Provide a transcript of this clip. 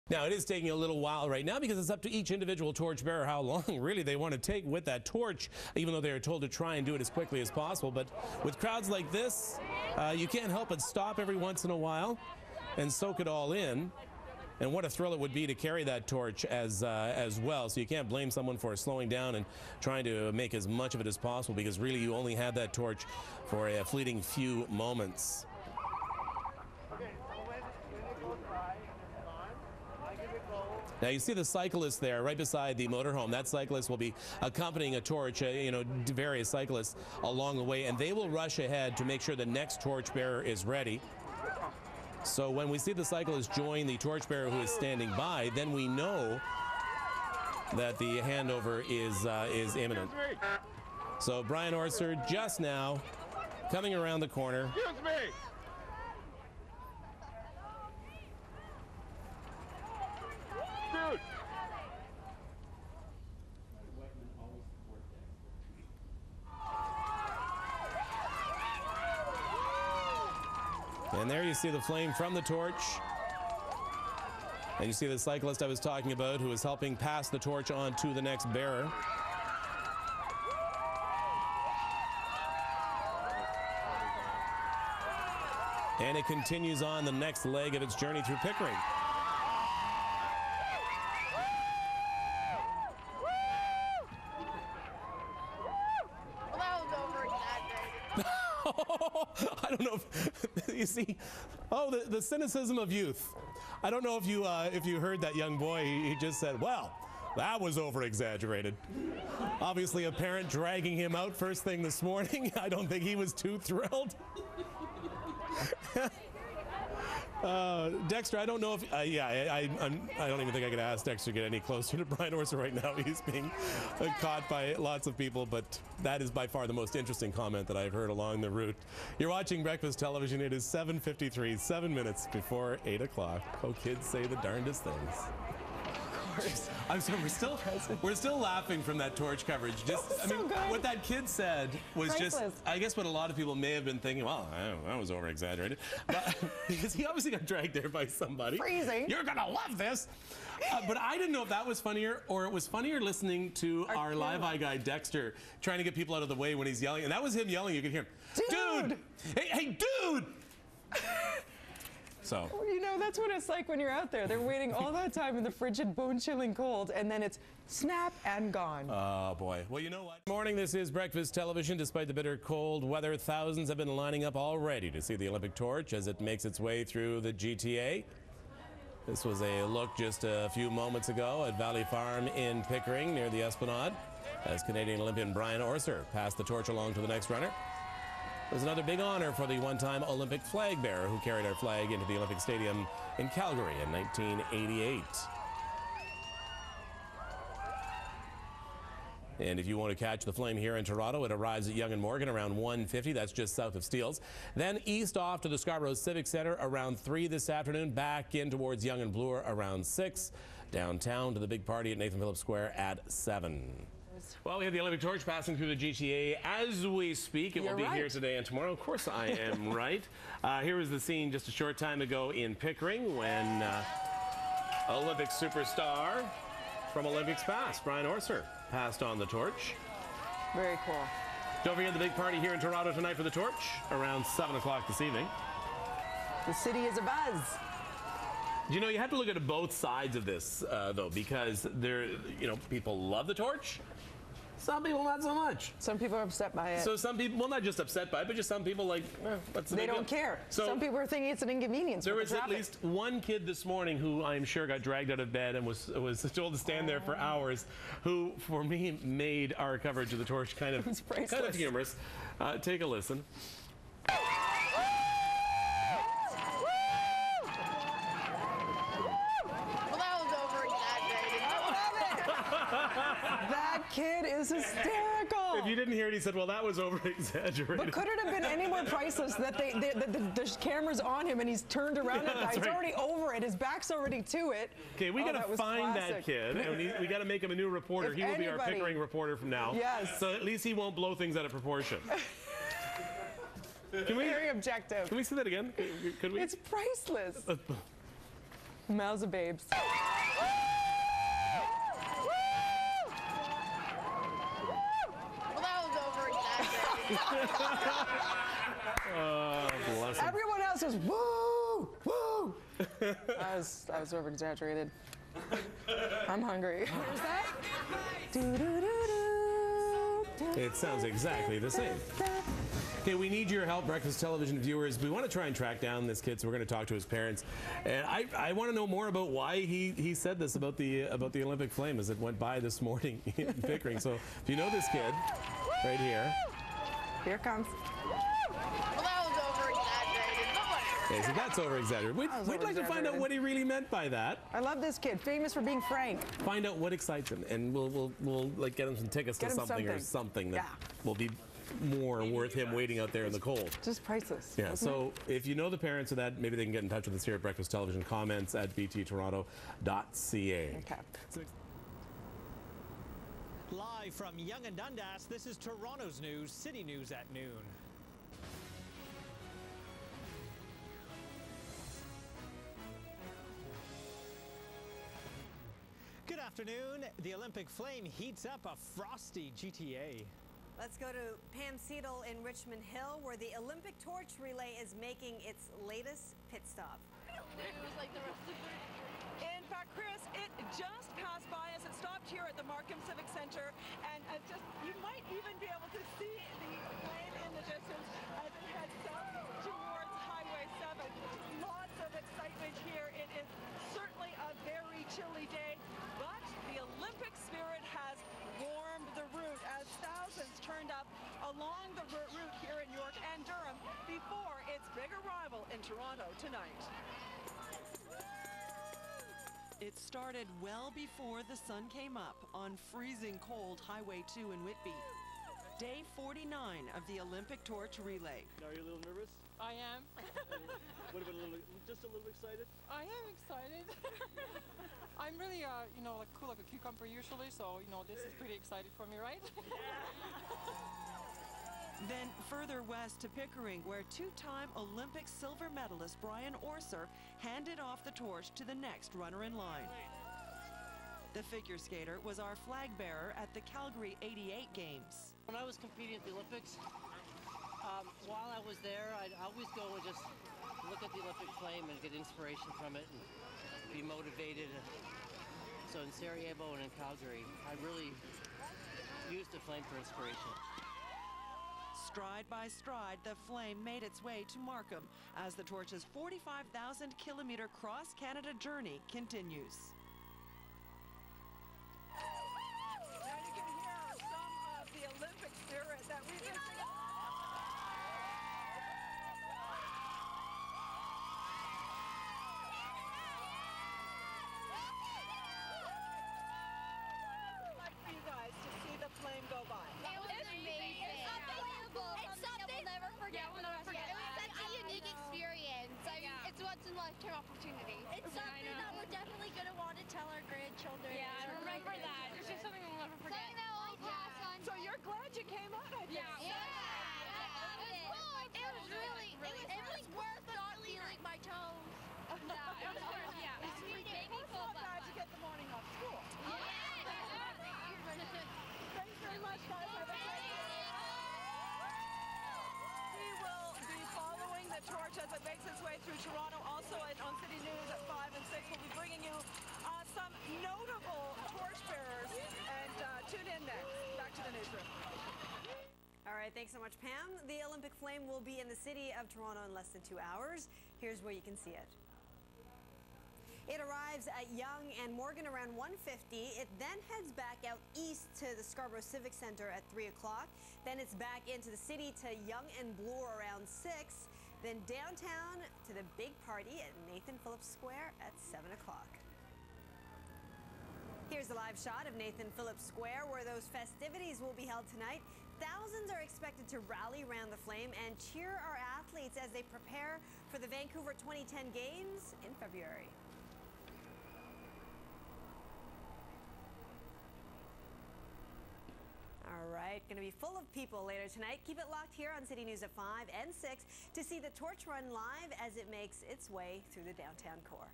Now, it is taking a little while right now because it's up to each individual torchbearer how long really they want to take with that torch, even though they are told to try and do it as quickly as possible. But with crowds like this, you can't help but stop every once in a while and soak it all in. And what a thrill it would be to carry that torch as well. So you can't blame someone for slowing down and trying to make as much of it as possible, because really you only had that torch for a fleeting few moments. Now you see the cyclist there right beside the motorhome. That cyclist will be accompanying a torch, various cyclists along the way, and they will rush ahead to make sure the next torchbearer is ready. So when we see the cyclist join the torchbearer who is standing by, then we know that the handover is imminent. So Brian Orser just now coming around the corner. Excuse me. Dude. And there you see the flame from the torch. And you see the cyclist I was talking about who is helping pass the torch on to the next bearer. And it continues on the next leg of its journey through Pickering. I don't know if you see. Oh, the cynicism of youth. I don't know if you heard that young boy. He just said, "Well, that was over-exaggerated." Obviously, a parent dragging him out first thing this morning. I don't think he was too thrilled. Dexter, I don't know if, I don't even think I could ask Dexter to get any closer to Brian Orser right now. He's being caught by lots of people, but that is by far the most interesting comment that I've heard along the route. You're watching Breakfast Television. It is 7:53, 7 minutes before 8 o'clock. Oh, kids say the darndest things. I'm sorry, we're still laughing from that torch coverage. What that kid said was priceless. Just, I guess what a lot of people may have been thinking, well, that was over exaggerated. But because he obviously got dragged there by somebody. Freezing. You're gonna love this. But I didn't know if that was funnier or it was funnier listening to our live eye guy Dexter trying to get people out of the way when he's yelling. And that was him yelling, you could hear him. Dude! Hey, dude! So. You know, that's what it's like when you're out there. They're waiting all that time in the frigid, bone-chilling cold, and then it's snap and gone. Oh, boy. Well, you know what? Good morning. This is Breakfast Television. Despite the bitter cold weather, thousands have been lining up already to see the Olympic torch as it makes its way through the GTA. This was a look just a few moments ago at Valley Farm in Pickering near the Esplanade as Canadian Olympian Brian Orser passed the torch along to the next runner. It was another big honor for the one-time Olympic flag bearer who carried our flag into the Olympic Stadium in Calgary in 1988. And if you want to catch the flame here in Toronto, it arrives at Yonge and Morgan around 1:50. That's just south of Steeles. Then east off to the Scarborough Civic Centre around 3 this afternoon. Back in towards Yonge and Bloor around 6. Downtown to the big party at Nathan Phillips Square at 7. Well, we have the Olympic torch passing through the GTA as we speak. It will be here today and tomorrow. Of course, I am right. Here was the scene just a short time ago in Pickering when Olympic superstar from Olympics past, Brian Orser, passed on the torch. Very cool. Don't forget the big party here in Toronto tonight for the torch around 7 o'clock this evening. The city is abuzz. You know, you have to look at both sides of this, though, because people love the torch. Some people not so much. Some people are upset by it. So some people, well, not just upset by it, but just some people like, what's the They big don't deal? care. So some people are thinking it's an inconvenience. There was at least one kid this morning who I'm sure got dragged out of bed and was told to stand there for hours, who, for me, made our coverage of the torch kind of humorous. Take a listen. That kid is hysterical. If you didn't hear it, he said, well, that was over-exaggerated. But could it have been any more priceless that the camera's on him and he's turned around at that? He's already over it. His back's already to it. Okay, we got to find that kid, and we got to make him a new reporter. He will be our Pickering reporter from now. Yes. So at least he won't blow things out of proportion. Very objective. Can we see that again? Could we? It's priceless. Mouths of babes. Well, that was over-exaggerated. Bless him. Everyone else is woo, woo. I was over-exaggerated. I'm hungry. Where's that? It sounds exactly the same. Okay, we need your help, Breakfast Television viewers. We want to try and track down this kid, so we're going to talk to his parents. And I want to know more about why he said this about the Olympic flame as it went by this morning in Pickering. So if you know this kid, right here. Here it comes. Well, that was over-exaggerated. But whatever. Okay, so that's over-exaggerated. We'd like to find out what he really meant by that. I love this kid, famous for being frank. Find out what excites him, and we'll like get him some tickets to something or something that will be more worth him waiting out there in the cold. Just priceless. Yeah, so if you know the parents of that, maybe they can get in touch with us here at Breakfast Television. Comments at bttoronto.ca. Okay. Live from Yonge and Dundas, this is Toronto's News, City News at noon. Good afternoon. The Olympic flame heats up a frosty GTA. Let's go to Pam Seidel in Richmond Hill, where the Olympic torch relay is making its latest pit stop. It was like the rest of the... In fact, Chris, it just passed by us. It stopped here at the Markham Civic Center, and you might even be able to see the flame in the distance as it heads south towards Highway 7. Lots of excitement here. It is certainly a very chilly day, but the Olympic spirit has warmed the route as thousands turned up along the route here in York and Durham before its big arrival in Toronto tonight. It started well before the sun came up on freezing cold Highway 2 in Whitby. Day 49 of the Olympic torch relay. Are you a little nervous? I am. What about just a little excited? I am excited. I'm really, like cool like a cucumber usually, so, this is pretty exciting for me, right? Then further west to Pickering, where two-time Olympic silver medalist Brian Orser handed off the torch to the next runner in line. The figure skater was our flag bearer at the Calgary '88 Games. When I was competing at the Olympics, while I was there, I'd always go and just look at the Olympic flame and get inspiration from it and be motivated. So in Sarajevo and in Calgary, I really used the flame for inspiration. Stride by stride, the flame made its way to Markham as the torch's 45,000-kilometer cross-Canada journey continues. Now you can hear some of the Olympic spirit that we've been like for you guys to see the flame go by. It was amazing. It's unbelievable. It's something we'll never forget. Yeah, we'll never forget. It was such a unique experience. I mean, it's once in a lifetime opportunity. It's something that we're definitely going to want to tell our grandchildren. Yeah, I remember that. It's just something we'll never forget. Something that we'll pass on. So you're glad you came out, I guess. Yeah. It was really, it was worth not feeling my toes. Yeah, it was good. Yeah, it's really big. It's not bad to get the morning off school. Thanks very much, guys. Have a great day. We will be following the torch as it makes its way through Toronto. Also on City News at 5 and 6, we'll be bringing you some notable torch bearers. And tune in next. Back to the newsroom. All right, thanks so much, Pam. The Olympic flame will be in the city of Toronto in less than 2 hours. Here's where you can see it. It arrives at Yonge and Morgan around 1:50. It then heads back out east to the Scarborough Civic Center at 3 o'clock. Then it's back into the city to Yonge and Bloor around 6. Then downtown to the big party at Nathan Phillips Square at 7 o'clock. Here's a live shot of Nathan Phillips Square, where those festivities will be held tonight. Thousands are expected to rally around the flame and cheer our athletes as they prepare for the Vancouver 2010 Games in February. All right, going to be full of people later tonight. Keep it locked here on City News at 5 and 6 to see the torch run live as it makes its way through the downtown core.